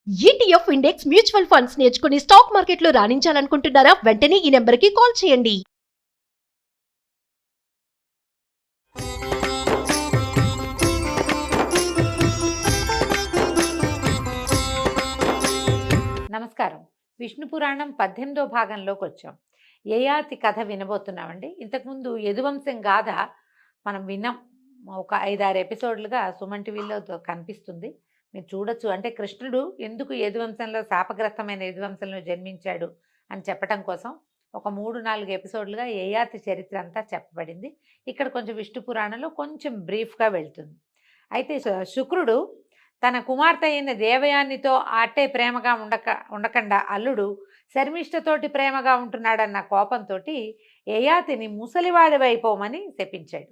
ETF index mutual funds నేర్చుకుని stock మార్కెట్లో రాణించాలనుకుంటున్నారా? వెంటనే ఈ నెంబర్కి కాల్ చేయండి. నమస్కారం. విష్ణు పురాణం 18వ భాగంలోకి వచ్చాం. యయాతి కథ వినబోతున్నామండి. ఇంతకుముందు యదువంశం గాథ మనం విన్నాం. ఒక 5-6 ఎపిసోడ్లుగా సుమన్ టీవీలో కనిపిస్తుంది, మీరు చూడొచ్చు. అంటే కృష్ణుడు ఎందుకు యదువంశంలో శాపగ్రస్తమైన యదువంశంలో జన్మించాడు అని చెప్పడం కోసం ఒక 3-4 ఎపిసోడ్లుగా యయాతి చరిత్ర అంతా చెప్పబడింది. ఇక్కడ కొంచెం విష్ణు పురాణంలో కొంచెం బ్రీఫ్గా వెళ్తుంది. అయితే శుక్రుడు తన కుమార్తె అయిన దేవయానితో అట్టే ప్రేమగా ఉండకుండా అల్లుడు శర్మిష్ఠతోటి ప్రేమగా ఉంటున్నాడన్న కోపంతో యయాతిని ముసలివాడివైపోమని శపించాడు,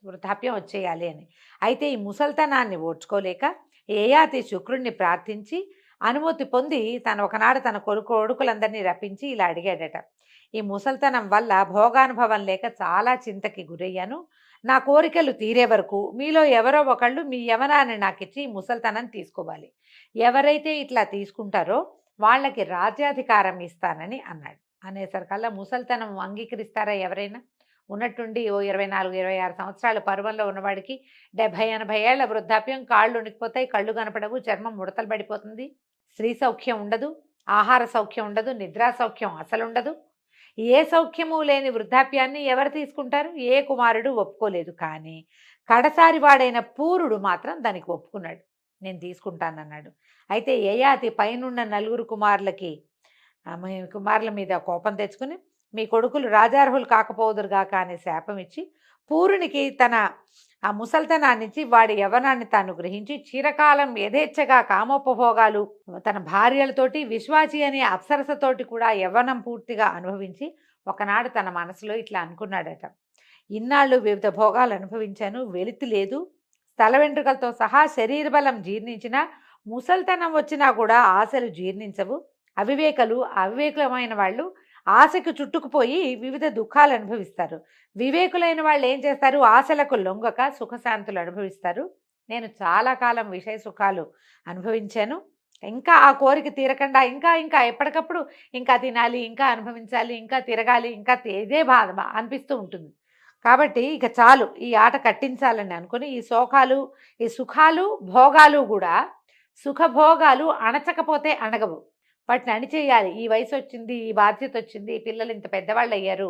వృద్ధాప్యం వచ్చేయాలి అని. అయితే ఈ ముసల్తనాన్ని ఓడ్చుకోలేక యయాతి శుక్రుడిని ప్రార్థించి అనుమతి పొంది ఒకనాడు తన కొడుకులందరినీ రప్పించి ఇలా అడిగాడట: ఈ ముసల్తనం వల్ల భోగానుభవం లేక చాలా చింతకి గురయ్యాను. నా కోరికలు తీరే వరకు మీలో ఎవరో ఒకళ్ళు మీ యవనాన్ని నాకిచ్చి ఈ ముసల్తనం తీసుకోవాలి. ఎవరైతే ఇట్లా తీసుకుంటారో వాళ్ళకి రాజ్యాధికారం ఇస్తానని అన్నాడు. అనేసరికల్లా ముసల్తనం అంగీకరిస్తారా ఎవరైనా? ఉన్నట్టుండి ఓ 24-26 సంవత్సరాల పరువంలో ఉన్నవాడికి 70-80 ఏళ్ల వృద్ధాప్యం, కాళ్ళు ఉనికిపోతాయి, కళ్ళు కనపడవు, చర్మం ముడతలు పడిపోతుంది, స్త్రీ సౌఖ్యం ఉండదు, ఆహార సౌఖ్యం ఉండదు, నిద్రా సౌఖ్యం అసలు ఉండదు. ఏ సౌఖ్యము లేని వృద్ధాప్యాన్ని ఎవరు తీసుకుంటారు? ఏ కుమారుడు ఒప్పుకోలేదు. కానీ కడసారి వాడైన పూరుడు మాత్రం దానికి ఒప్పుకున్నాడు, నేను తీసుకుంటానన్నాడు. అయితే యయాతి పైనున్న 4 కుమారుల మీద కోపం తెచ్చుకుని, మీ కొడుకులు రాజార్హులు కాకపోదురుగాక అనే శాపం ఇచ్చి పూరునికి తన ఆ ముసల్తనాన్నించి వాడి యవనాన్ని తాను గ్రహించి చిరకాలం యథేచ్ఛగా కామోపభోగాలు తన భార్యలతోటి విశ్వాచి అనే అప్సరసతోటి కూడా యవ్వనం పూర్తిగా అనుభవించి ఒకనాడు తన మనసులో ఇట్లా అనుకున్నాడట: ఇన్నాళ్ళు వివిధ భోగాలు అనుభవించాను, వెలితి లేదు, స్థల వెంట్రుకలతో సహా శరీర బలం జీర్ణించిన ముసల్తనం వచ్చినా కూడా ఆశలు జీర్ణించవు. అవివేకులమైన వాళ్ళు ఆశకు చుట్టుకుపోయి వివిధ దుఃఖాలు అనుభవిస్తారు. వివేకులైన వాళ్ళు ఏం చేస్తారు? ఆశలకు లొంగక సుఖశాంతులు అనుభవిస్తారు. నేను చాలా కాలం విషయ సుఖాలు అనుభవించాను, ఇంకా ఆ కోరిక తీరకుండా ఇంకా ఇంకా ఎప్పటికప్పుడు ఇంకా తినాలి, ఇంకా అనుభవించాలి, ఇంకా తిరగాలి, ఇంకా ఇదే బాధ అనిపిస్తూ ఉంటుంది. కాబట్టి ఇక చాలు, ఈ ఆట కట్టించాలని అనుకుని ఈ సుఖాలు భోగాలు కూడా, సుఖభోగాలు అణచకపోతే అణగవు, వాటిని అణిచేయాలి. ఈ వయసు వచ్చింది, ఈ బాధ్యత వచ్చింది, పిల్లలు ఇంత పెద్దవాళ్ళు అయ్యారు,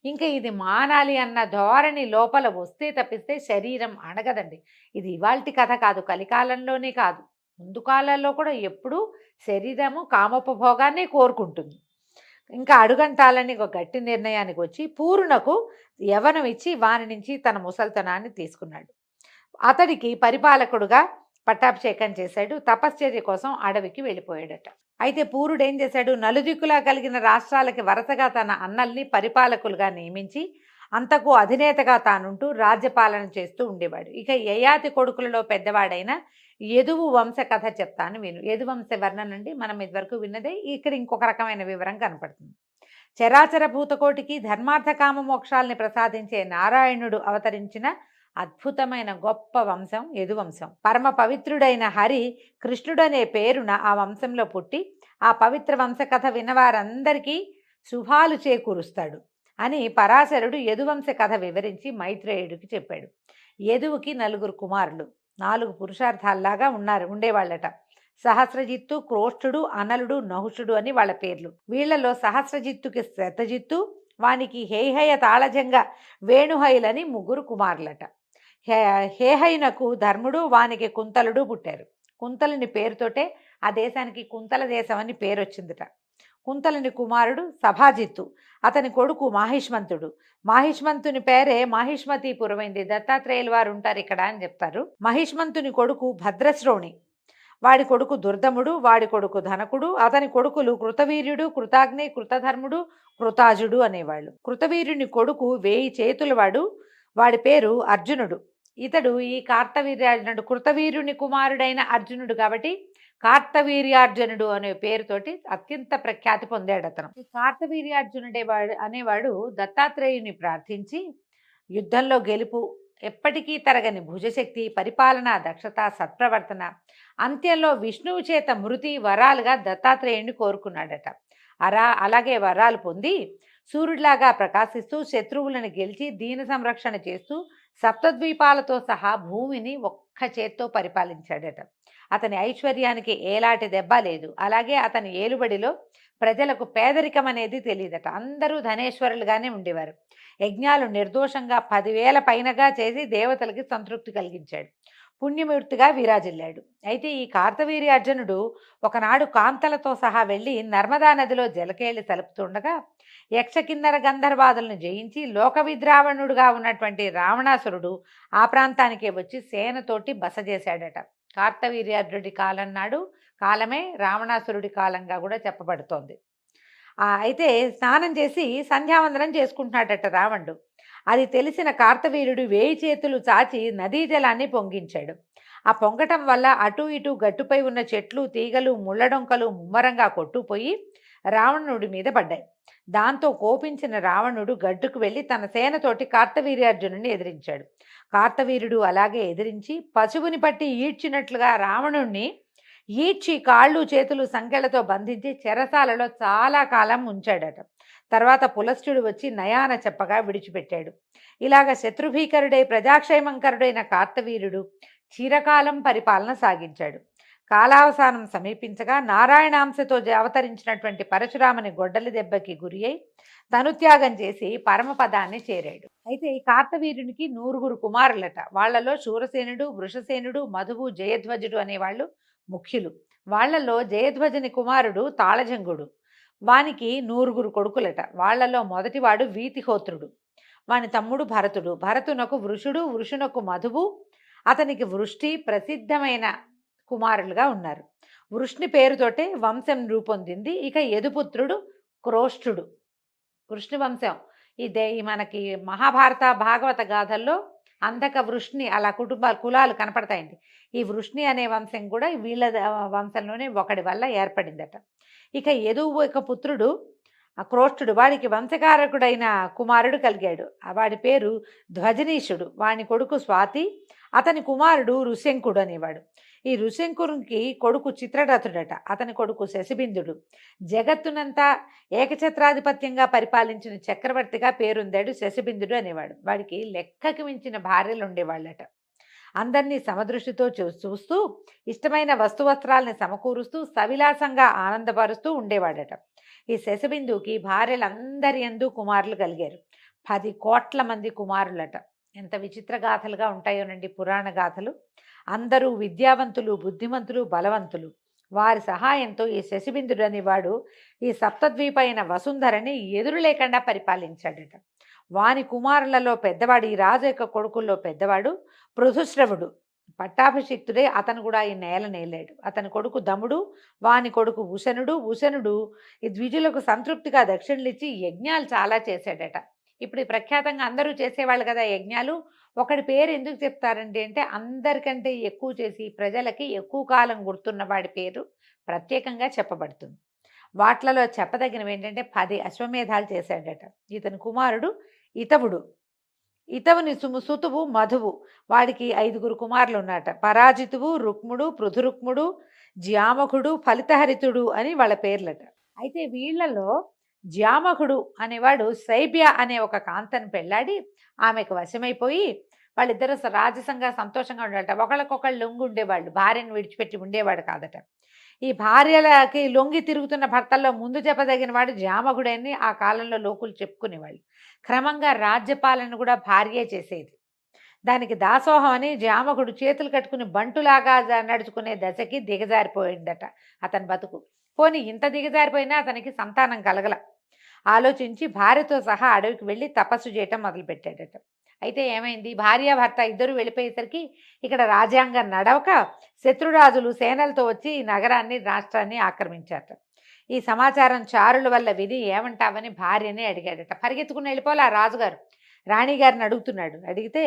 ఇంకా ఇది మానాలి అన్న ధోరణి లోపల వస్తే తప్పిస్తే శరీరం అణగదండి. ఇది ఇవాల్టి కథ కాదు, కలికాలంలోనే కాదు, ముందు కాలాల్లో కూడా ఎప్పుడూ శరీరము కామోపభోగాన్ని కోరుకుంటుంది. ఇంకా అడుగంటాలని ఒక గట్టి నిర్ణయానికి వచ్చి పూర్ణకు యవనం ఇచ్చి వాని నుంచి తన ముసల్తనాన్ని తీసుకున్నాడు. అతడికి పరిపాలకుడుగా పట్టాభిషేకం చేశాడు. తపశ్చర్య కోసం అడవికి వెళ్ళిపోయాడట. అయితే పూరుడు ఏం చేశాడు? నలుదిక్కులా కలిగిన రాష్ట్రాలకి వరుసగా తన అన్నల్ని పరిపాలకులుగా నియమించి అంతకు అధినేతగా తానుంటూ రాజ్యపాలన చేస్తూ ఉండేవాడు. ఇక యయాతి కొడుకులలో పెద్దవాడైన యదువు వంశ కథ చెప్తాను విను. యదువంశ వర్ణన నుండి మనం ఇదివరకు విన్నదే ఇక్కడ ఇంకొక రకమైన వివరం కనపడుతుంది. చరాచర భూతకోటికి ధర్మార్థ కామ మోక్షాలని ప్రసాదించే నారాయణుడు అవతరించిన అద్భుతమైన గొప్ప వంశం యదువంశం. పరమ పవిత్రుడైన హరి కృష్ణుడనే పేరున ఆ వంశంలో పుట్టి ఆ పవిత్ర వంశ కథ విన్నవారందరికీ శుభాలు చేకూరుస్తాడు అని పరాశరుడు యదువంశ కథ వివరించి మైత్రేయుడికి చెప్పాడు. యదువుకి 4 కుమారులు, 4 పురుషార్థాల్లాగా ఉండేవాళ్ళట. సహస్రజిత్తు, క్రోష్ఠుడు, అనలుడు, నహుషుడు అని వాళ్ళ పేర్లు. వీళ్లలో సహస్రజిత్తుకి శతజిత్తు, వానికి హేహయ తాళజంగ వేణుహైలని 3 కుమారులట. హేహైనకు ధర్ముడు, వానికి కుంతలుడు పుట్టారు. కుంతలుని పేరుతోటే ఆ దేశానికి కుంతల దేశం అని పేరు వచ్చిందిట. కుంతలుని కుమారుడు సభాజిత్తు, అతని కొడుకు మాహిష్మంతుడు. మాహిష్మంతుని పేరే మాహిష్మతీపురమైంది. దత్తాత్రేయుల వారు ఉంటారు ఇక్కడ అని చెప్తారు. మహిష్మంతుని కొడుకు భద్రశ్రోణి, వాడి కొడుకు దుర్దముడు, వాడి కొడుకు ధనకుడు, అతని కొడుకులు కృతవీర్యుడు, కృతాగ్ని, కృతధర్ముడు, కృతాజుడు అనేవాళ్ళు. కృతవీర్యుని కొడుకు 1000 చేతులవాడు, వాడి పేరు అర్జునుడు. ఇతడు ఈ కార్తవీర్యార్జునుడు కృతవీర్యుని కుమారుడైన అర్జునుడు కాబట్టి కార్తవీర్యార్జునుడు అనే పేరుతోటి అత్యంత ప్రఖ్యాతి పొందాడు అతను. ఈ కార్తవీర్యార్జునుడే అనేవాడు దత్తాత్రేయుని ప్రార్థించి యుద్ధంలో గెలుపు ఎప్పటికీ తరగని భుజశక్తి, పరిపాలనా దక్షత, సత్ప్రవర్తన, అంత్యంలో విష్ణువు చేత మృతి వరాలుగా దత్తాత్రేయుణ్ణి కోరుకున్నాడట. అలాగే వరాలు పొంది సూర్యుడిలాగా ప్రకాశిస్తూ శత్రువులను గెలిచి దీన సంరక్షణ చేస్తూ సప్తద్వీపాలతో సహా భూమిని ఒక్క చేత్తో పరిపాలించాడట. అతని ఐశ్వర్యానికి ఏలాంటి దెబ్బ లేదు. అలాగే అతని ఏలుబడిలో ప్రజలకు పేదరికం అనేది తెలియదట. అందరూ ధనేశ్వరులుగానే ఉండేవారు. యజ్ఞాలు నిర్దోషంగా 10,000 పైనగా చేసి దేవతలకి సంతృప్తి కలిగించాడు. పుణ్యమూర్తిగా విరాజిల్లాడు. అయితే ఈ కార్తవీర్యార్జునుడు ఒకనాడు కాంతలతో సహా వెళ్ళి నర్మదా నదిలో జలకేళి తలుపుతుండగా యక్షకిన్నర గంధర్వాదులను జయించి లోక విద్రావణుడుగా ఉన్నటువంటి రావణాసురుడు ఆ ప్రాంతానికే వచ్చి సేనతోటి బస చేశాడట. కార్తవీర్యార్జునుడి కాలం నాడు కాలమే రావణాసురుడి కాలంగా కూడా చెప్పబడుతోంది. అయితే స్నానం చేసి సంధ్యావందనం చేసుకుంటున్నాడట రావణుడు. అది తెలిసిన కార్తవీర్యుడు 1000 చేతులు చాచి నదీ జలాన్ని పొంగించాడు. ఆ పొంగటం వల్ల అటు ఇటు గట్టుపై ఉన్న చెట్లు, తీగలు, ముళ్ళడొంకలు ముమ్మరంగా కొట్టుపోయి రావణుడి మీద పడ్డాయి. దాంతో కోపించిన రావణుడు గడ్డుకు వెళ్ళి తన సేనతోటి కార్తవీర్యార్జునుడిని ఎదిరించాడు. కార్తవీర్యుడు అలాగే ఎదిరించి పశువుని పట్టి ఈడ్చినట్లుగా రావణుణ్ణి ఈడ్చి కాళ్ళు చేతులు సంకెళ్లతో బంధించి చెరసాలలో చాలా కాలం ఉంచాడట. తర్వాత పులస్త్యుడు వచ్చి నయాన చెప్పగా విడిచిపెట్టాడు. ఇలాగ శత్రుభీకరుడై ప్రజాక్షేమంకరుడైన కార్తవీర్యుడు చిరకాలం పరిపాలన సాగించాడు. కాలావసానం సమీపించగా నారాయణాంశతో అవతరించినటువంటి పరశురాముని గొడ్డలి దెబ్బకి గురి అయి తనుత్యాగం చేసి పరమపదాన్ని చేరాడు. అయితే ఈ కార్తవీర్యునికి 100 కుమారులట. వాళ్లలో శూరసేనుడు, వృషసేనుడు, మధువు, జయధ్వజుడు అనేవాళ్ళు ముఖ్యులు. వాళ్లలో జయధ్వజుని కుమారుడు తాళజంగుడు. వానికి 100 కొడుకులట. వాళ్లలో మొదటివాడు వీతిహోత్రుడు. వాని తమ్ముడు భరతుడు. భరతునకు వృషుడు, వృషునకు మధువు, అతనికి వృష్టి ప్రసిద్ధమైన కుమారులుగా ఉన్నారు. వృష్ణి పేరుతోటే వంశం రూపొందింది. ఇక యదుపుత్రుడు క్రోష్ఠుడు. వృష్ణి వంశం మనకి మహాభారత భాగవత గాథల్లో అంధక వృష్ణి అలా కులాలు కనపడతాయండి. ఈ వృష్ణి అనే వంశం కూడా వీళ్ళ వంశంలోనే ఒకడి వల్ల ఏర్పడిందట. ఇక యదువు యొక్క పుత్రుడు క్రోష్ఠుడు. వాడికి వంశకారకుడైన కుమారుడు కలిగాడు. వాడి పేరు ధ్వజనీషుడు. వాని కొడుకు స్వాతి, అతని కుమారుడు ఋష్యంకుడు అనేవాడు. ఈ ఋష్యంకునికి కొడుకు చిత్రరథుడట. అతని కొడుకు శశిబిందుడు. జగత్తునంతా ఏకఛత్రాధిపత్యంగా పరిపాలించిన చక్రవర్తిగా పేరొందాడు శశిబిందుడు అనేవాడు. వాడికి లెక్కకి మించిన భార్యలు ఉండేవాళ్ళట. అందరినీ సమదృష్టితో చూస్తూ ఇష్టమైన వస్తువస్త్రాలని సమకూరుస్తూ సవిలాసంగా ఆనందపరుస్తూ ఉండేవాడట. ఈ శశిబిందుకి భార్యలందరి యందు కుమారులు కలిగారు. 10 కోట్ల మంది కుమారులట. ఎంత విచిత్ర గాథలుగా ఉంటాయోనండి పురాణ గాథలు. అందరూ విద్యావంతులు, బుద్ధిమంతులు, బలవంతులు. వారి సహాయంతో ఈ శశిబిందుడు అనేవాడు ఈ సప్తద్వీపైన వసుంధరని ఎదురు లేకుండా పరిపాలించాడట. వాని కుమారులలో పెద్దవాడు, ఈ రాజు యొక్క కొడుకుల్లో పెద్దవాడు పృథుశ్రవుడు. పట్టాభిషిక్తుడే. అతను కూడా ఈ నేలాడు. అతని కొడుకు దముడు, వాని కొడుకు ఉశనుడు ఈ ద్విజులకు సంతృప్తిగా దక్షిణలిచ్చి యజ్ఞాలు చాలా చేశాడట. ఇప్పుడు ఈ ప్రఖ్యాతంగా అందరూ చేసేవాళ్ళు కదా యజ్ఞాలు. ఒకడి పేరు ఎందుకు చెప్తారండి అంటే అందరికంటే ఎక్కువ చేసి ప్రజలకి ఎక్కువ కాలం గుర్తున్న వాడి పేరు ప్రత్యేకంగా చెప్పబడుతుంది. వాట్లలో చెప్పదగినవి ఏంటంటే 10 అశ్వమేధాలు చేశాడట. ఇతని కుమారుడు ఇతవుడు. ఇతవుని సుతువు మధువు. వాడికి 5 కుమారులు ఉన్నారట. పరాజితువు, రుక్ముడు, పృథురుక్ముడు, జ్యామకుడు, ఫలితహరితుడు అని వాళ్ళ పేర్లట. అయితే వీళ్లలో జ్యామకుడు అనేవాడు శైబ్య అనే ఒక కాంతను పెళ్ళాడి ఆమెకు వశమైపోయి వాళ్ళిద్దరూ రాజసంగా సంతోషంగా ఉండాలట. ఒకళ్ళకొకళ్ళు లొంగి ఉండేవాళ్ళు. భార్యను విడిచిపెట్టి ఉండేవాడు కాదట. ఈ భార్యలకి లొంగి తిరుగుతున్న భర్తల్లో ముందు చెప్పదగిన వాడు జామకుడని ఆ కాలంలో లోకులు చెప్పుకునేవాళ్ళు. క్రమంగా రాజ్యపాలన కూడా భార్యే చేసేది. దానికి దాసోహం అని జామకుడు చేతులు కట్టుకుని బంటులాగా నడుచుకునే దశకి దిగజారిపోయిందట అతని బతుకు. పోనీ ఇంత దిగజారిపోయినా అతనికి సంతానం కలగల. ఆలోచించి భార్యతో సహా అడవికి వెళ్ళి తపస్సు చేయటం మొదలుపెట్టాడట. అయితే ఏమైంది, భార్యాభర్త ఇద్దరు వెళ్ళిపోయేసరికి ఇక్కడ రాజ్యాంగం నడవక శత్రురాజులు సేనలతో వచ్చి ఈ నగరాన్ని, రాష్ట్రాన్ని ఆక్రమించారట. ఈ సమాచారం చారుల వల్ల విని ఏమంటావని భార్యని అడిగాడట. పరిగెత్తుకుని వెళ్ళిపోలే ఆ రాజుగారు. రాణిగారిని అడుగుతున్నాడు. అడిగితే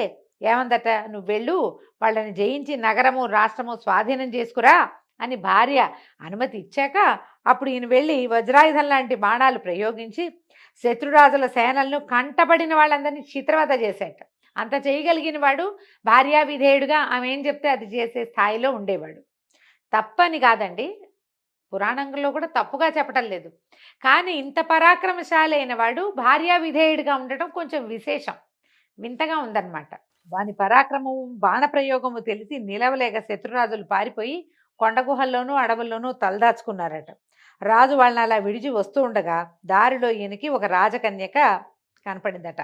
ఏమందట, నువ్వు వెళ్ళు, వాళ్ళని జయించి నగరము రాష్ట్రము స్వాధీనం చేసుకురా అని భార్య అనుమతి ఇచ్చాక అప్పుడు ఈయన వెళ్ళి వజ్రాయుధం లాంటి బాణాలు ప్రయోగించి శత్రురాజుల సేనలను కంటపడిన వాళ్ళందరినీ చిత్రవద చేశాట. అంత చేయగలిగిన వాడు భార్యా విధేయుడుగా ఆమె ఏం చెప్తే అది చేసే స్థాయిలో ఉండేవాడు. తప్పని కాదండి, పురాణంలో కూడా తప్పుగా చెప్పటం లేదు. కానీ ఇంత పరాక్రమశాలి అయిన వాడు భార్యా విధేయుడిగా ఉండటం కొంచెం విశేషం, వింతగా ఉందన్నమాట. వాని పరాక్రమము బాణప్రయోగము తెలిసి నిలవలేక శత్రురాజులు పారిపోయి కొండగుహల్లోనూ అడవుల్లోనూ తలదాచుకున్నారట. రాజు వాళ్ళని అలా విడిచి వస్తూ ఉండగా దారిలో ఈయనకి ఒక రాజకన్యక కనపడిందట.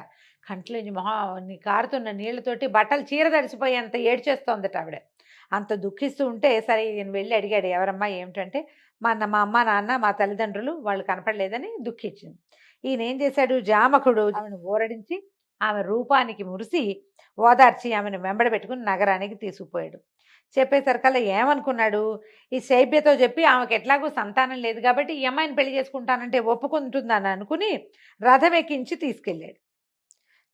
కంట్లోంచి మొహాన్ని కారుతున్న నీళ్లతోటి బట్టలు చీర తడిసిపోయి అంత ఏడ్చేస్తోందట ఆవిడ. అంత దుఃఖిస్తూ ఉంటే సరే ఈయన వెళ్ళి అడిగాడు, ఎవరమ్మా ఏమిటంటే, మా అమ్మ నాన్న మా తల్లిదండ్రులు వాళ్ళు కనపడలేదని దుఃఖించింది. ఈయన ఏం చేశాడు, జామకుడు ఆమెను ఊరడించి ఆమె రూపానికి మురిసి ఓదార్చి ఆమెను వెంబడ పెట్టుకుని నగరానికి తీసుకుపోయాడు. చెప్పేసరికల్లా ఏమనుకున్నాడు, ఈ శైబ్యతో చెప్పి ఆమెకు ఎట్లాగో సంతానం లేదు కాబట్టి ఈ అమ్మాయిని పెళ్లి చేసుకుంటానంటే ఒప్పుకుంటుందని అనుకుని రథం ఎక్కించి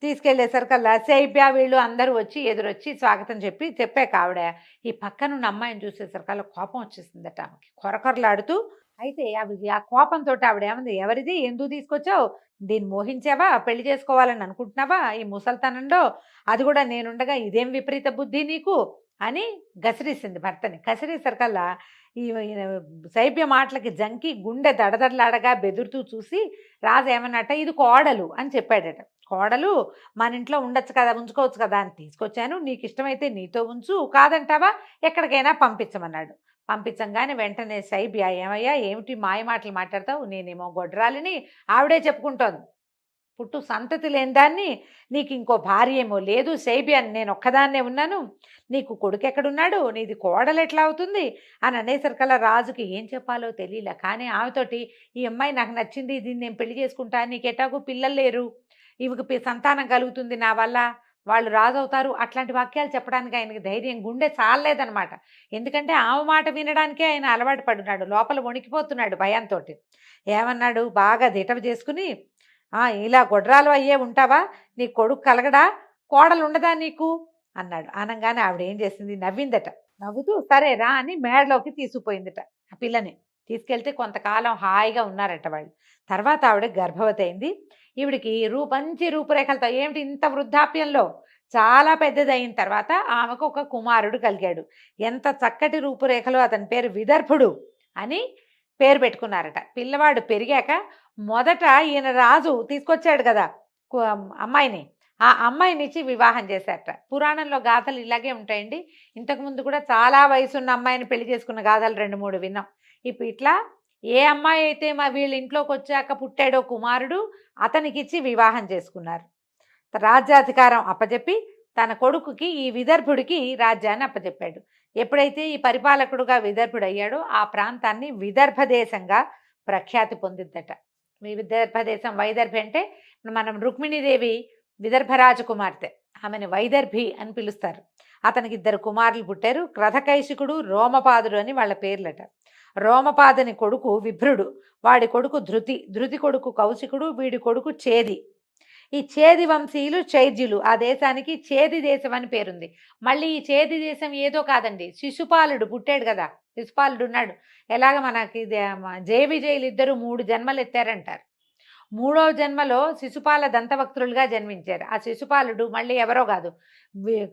తీసుకెళ్లేసరికల్లా శైబ్య వీళ్ళు అందరూ వచ్చి ఎదురొచ్చి స్వాగతం చెప్పాక ఆవిడ ఈ పక్కనున్న అమ్మాయిని చూసేసరికల్లా కోపం వచ్చేసిందట ఆమెకి కొరకొరలాడుతూ. అయితే ఆ కోపంతో ఆవిడ ఏమంది, ఎవరిది, ఎందుకు తీసుకొచ్చావు, దీన్ని మోహించావా, పెళ్లి చేసుకోవాలని అనుకుంటున్నావా ఈ ముసల్తనంలో, అది కూడా నేనుండగా ఇదేం విపరీత బుద్ధి నీకు అని గసిరేసింది భర్తని. గసిరేసరికల్లా ఈ శైబ్య మాటలకి జంకి గుండె దడదడలాడగా బెదురుతూ చూసి రాజు ఏమన్నట్ట, ఇది కోడలు అని చెప్పాడట. కోడలు మన ఇంట్లో ఉండొచ్చు కదా, ఉంచుకోవచ్చు కదా అని తీసుకొచ్చాను, నీకు ఇష్టమైతే నీతో ఉంచు, కాదంటావా ఎక్కడికైనా పంపించమన్నాడు. పంపించంగానే వెంటనే శైబ్య, ఏమయ్యా ఏమిటి మాయ మాటలు మాట్లాడతావు, నేనేమో గొడ్రాలిని, ఆవిడే చెప్పుకుంటోంది, పుట్టు సంతతి లేని దాన్ని, నీకు ఇంకో భార్య ఏమో లేదు, శైబ్య నేను ఒక్కదాన్నే ఉన్నాను, నీకు కొడుకు ఎక్కడున్నాడు, నీది కోడలు ఎట్లా అవుతుంది అని అనేసరికల్లా రాజుకి ఏం చెప్పాలో తెలియలే. కానీ ఆమెతోటి ఈ అమ్మాయి నాకు నచ్చింది, దీన్ని నేను పెళ్లి చేసుకుంటా, నీకు ఎటాకు పిల్లలు లేరు, ఇవికి సంతానం కలుగుతుంది నా వల్ల, వాళ్ళు రాజు అవుతారు, అట్లాంటి వాక్యాలు చెప్పడానికి ఆయనకి ధైర్యం గుండె చాలలేదనమాట. ఎందుకంటే ఆమె మాట వినడానికే ఆయన అలవాటు పడున్నాడు, లోపల వణికిపోతున్నాడు భయంతో. ఏమన్నాడు, బాగా దిటవ చేసుకుని, ఇలా గొడ్రాలు అయ్యే ఉంటావా, నీ కొడుకు కలగడా, కోడలు ఉండదా నీకు అన్నాడు. అనగానే ఆవిడ ఏం చేసింది, నవ్విందట. నవ్వుతూ సరే రా అని మేడలోకి తీసుకుపోయిందట. ఆ పిల్లని తీసుకెళ్తే కొంతకాలం హాయిగా ఉన్నారట వాళ్ళు. తర్వాత ఆవిడ గర్భవతి అయింది. ఈవిడికి మంచి రూపురేఖలతో, ఏమిటి ఇంత వృద్ధాప్యంలో చాలా పెద్దది అయిన తర్వాత ఆమెకు ఒక కుమారుడు కలిగాడు. ఎంత చక్కటి రూపురేఖలు, అతని పేరు విదర్భుడు అని పేరు పెట్టుకున్నారట. పిల్లవాడు పెరిగాక మొదట ఈయన రాజు తీసుకొచ్చాడు కదా అమ్మాయిని, ఆ అమ్మాయినిచ్చి వివాహం చేశారట. పురాణంలో గాథలు ఇలాగే ఉంటాయండి. ఇంతకుముందు కూడా చాలా వయసున్న అమ్మాయిని పెళ్లి చేసుకున్న గాథలు 2-3 విన్నాం. ఇప్పుడు ఇట్లా ఏ అమ్మాయి అయితే మా వీళ్ళ ఇంట్లోకి వచ్చాక పుట్టాడో కుమారుడు, అతనికిచ్చి వివాహం చేసుకున్నారు. రాజ్యాధికారం అప్పచెప్పి తన కొడుకుకి ఈ విదర్భుడికి రాజ్యాన్ని అప్పచెప్పాడు. ఎప్పుడైతే ఈ పరిపాలకుడుగా విదర్భుడు అయ్యాడో ఆ ప్రాంతాన్ని విదర్భ దేశంగా ప్రఖ్యాతి పొందిద్దట. విదర్భ దేశం, వైదర్భి అంటే మనం రుక్మిణీదేవి విదర్భరాజు కుమార్తె, ఆమెను వైదర్భి అని పిలుస్తారు. అతనికి 2 కుమారులు పుట్టారు, క్రధకైశికుడు, రోమపాదుడు అని వాళ్ళ పేర్లట. రోమపాదుని కొడుకు విభ్రుడు, వాడి కొడుకు ధృతి, ధృతి కొడుకు కౌశికుడు, వీడి కొడుకు చేది. ఈ చేది వంశీయులు చైద్యులు. ఆ దేశానికి చేది దేశం అని పేరుంది. మళ్ళీ ఈ చేది దేశం ఏదో కాదండి, శిశుపాలుడు పుట్టాడు కదా, శిశుపాలుడు ఉన్నాడు. ఎలాగ మనకి జయ విజయులు ఇద్దరు 3 జన్మలు ఎత్తారంటారు. 3వ జన్మలో శిశుపాల దంతవక్తులుగా జన్మించారు. ఆ శిశుపాలుడు మళ్ళీ ఎవరో కాదు,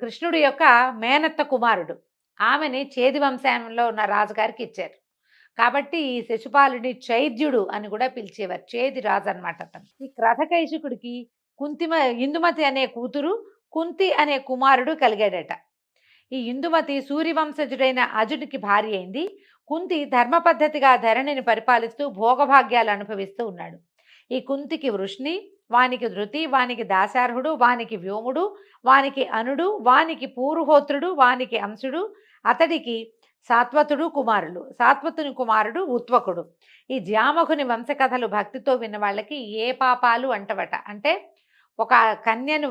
కృష్ణుడి యొక్క మేనత్త కుమారుడు. ఆమెని చేది వంశంలో ఉన్న రాజుగారికి ఇచ్చారు. కాబట్టి ఈ శిశుపాలుడి చైద్యుడు అని కూడా పిలిచేవారు. చేది రాజు అనమాట అతను. ఈ క్రధకైశికుడికి ఇందుమతి అనే కూతురు, కుంతి అనే కుమారుడు కలిగాడట. ఈ ఇందుమతి సూర్యవంశజుడైన అజునికి భార్య అయింది. కుంతి ధర్మ పద్ధతిగా ధరణిని పరిపాలిస్తూ భోగభాగ్యాలు అనుభవిస్తూ ఉన్నాడు. ఈ కుంతికి వృష్ణి, వానికి ధృతి, వానికి దాశార్హుడు, వానికి వ్యోముడు, వానికి అనుడు, వానికి పూరుహోత్రుడు, వానికి అంశుడు, అతడికి సాత్వతుడు కుమారులు. సాత్వతుని కుమారుడు ఉత్వకుడు. ఈ జామకుని వంశకథలు భక్తితో విన్న వాళ్ళకి ఏ పాపాలు అంటవట. అంటే ఒక కన్యను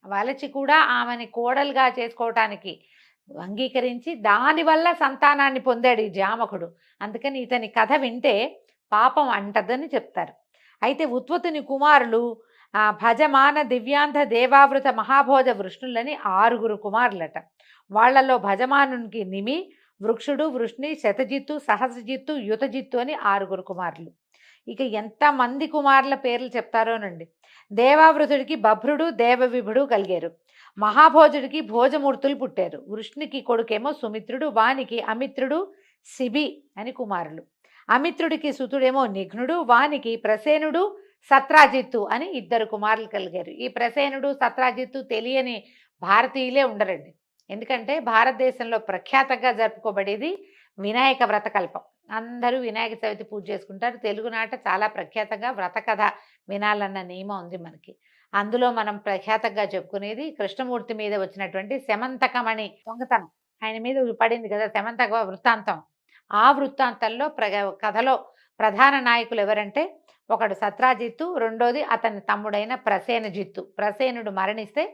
వలచి కూడా ఆమెని కోడలుగా చేసుకోవటానికి అంగీకరించి దానివల్ల సంతానాన్ని పొందాడు ఈ జామకుడు. అందుకని ఇతని కథ వింటే పాపం అంటదని చెప్తారు. అయితే ఉత్వతుని కుమారులు భజమాన దివ్యాంధ దేవావృత మహాభోజ వృష్ణులని 6 కుమారులట. వాళ్లలో భజమానునికి నిమి, వృక్షుడు, వృష్ణి, శతజిత్తు, సహస్రజిత్తు, యుతజిత్తు అని 6 కుమారులు. ఇక ఎంతమంది కుమారుల పేర్లు చెప్తారోనండి. దేవావృతుడికి బభ్రుడు దేవవిభుడు కలిగారు. మహాభోజుడికి భోజమూర్తులు పుట్టారు. వృష్ణికి కొడుకేమో సుమిత్రుడు, వానికి అమిత్రుడు శిబి అని కుమారులు. అమిత్రుడికి సుతుడేమో నిఘ్నుడు, వానికి ప్రసేనుడు సత్రాజిత్తు అని ఇద్దరు కుమారులు కలిగారు. ఈ ప్రసేనుడు సత్రాజిత్తు తెలియని భారతీయులే ఉండరండి. ఎందుకంటే భారతదేశంలో ప్రఖ్యాతంగా జరుపుకోబడేది వినాయక వ్రతకల్పం. అందరూ వినాయక చవితి పూజ చేసుకుంటారు. తెలుగునాట చాలా ప్రఖ్యాతంగా వ్రత కథ వినాలన్న నియమం ఉంది మనకి. అందులో మనం ప్రఖ్యాతంగా చెప్పుకునేది కృష్ణమూర్తి మీద వచ్చినటువంటి శమంతకమణి దొంగతనం. ఆయన మీద పడింది కదా శమంతక వృత్తాంతం. ఆ వృత్తాంతంలో కథలో ప్రధాన నాయకులు ఎవరంటే ఒకడు సత్రాజిత్తు, రెండోది అతని తమ్ముడైన ప్రసేనజిత్తు. ప్రసేనుడు మరణిస్తే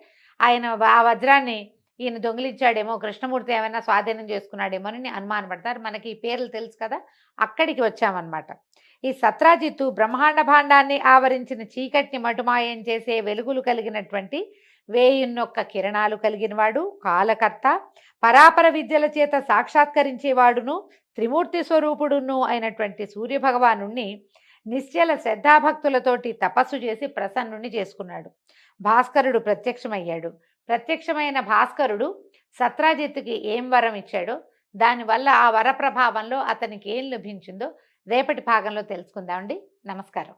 ఆయన ఆ వజ్రాన్ని ఈయన దొంగిలించాడేమో, కృష్ణమూర్తి ఏమైనా స్వాధీనం చేసుకున్నాడేమో అని అనుమానపడతారు. మనకి ఈ పేర్లు తెలుసు కదా, అక్కడికి వచ్చామన్నమాట. ఈ సత్రాజిత్తు బ్రహ్మాండ భాండాన్ని ఆవరించిన చీకటిని మటుమాయం చేసే వెలుగులు కలిగినటువంటి 1001 కిరణాలు కలిగినవాడు, కాలకర్త, పరాపర విద్యల చేత సాక్షాత్కరించేవాడును, త్రిమూర్తి స్వరూపుడును అయినటువంటి సూర్యభగవాను నిశ్చల శ్రద్ధాభక్తులతోటి తపస్సు చేసి ప్రసన్నుని చేసుకున్నాడు. భాస్కరుడు ప్రత్యక్షమయ్యాడు. ప్రత్యక్షమైన భాస్కరుడు సత్రాజిత్తుకి ఏం వరం ఇచ్చాడో, దానివల్ల ఆ వర ప్రభావంలో అతనికి ఏం లభించిందో రేపటి భాగంలో తెలుసుకుందామండి. నమస్కారం.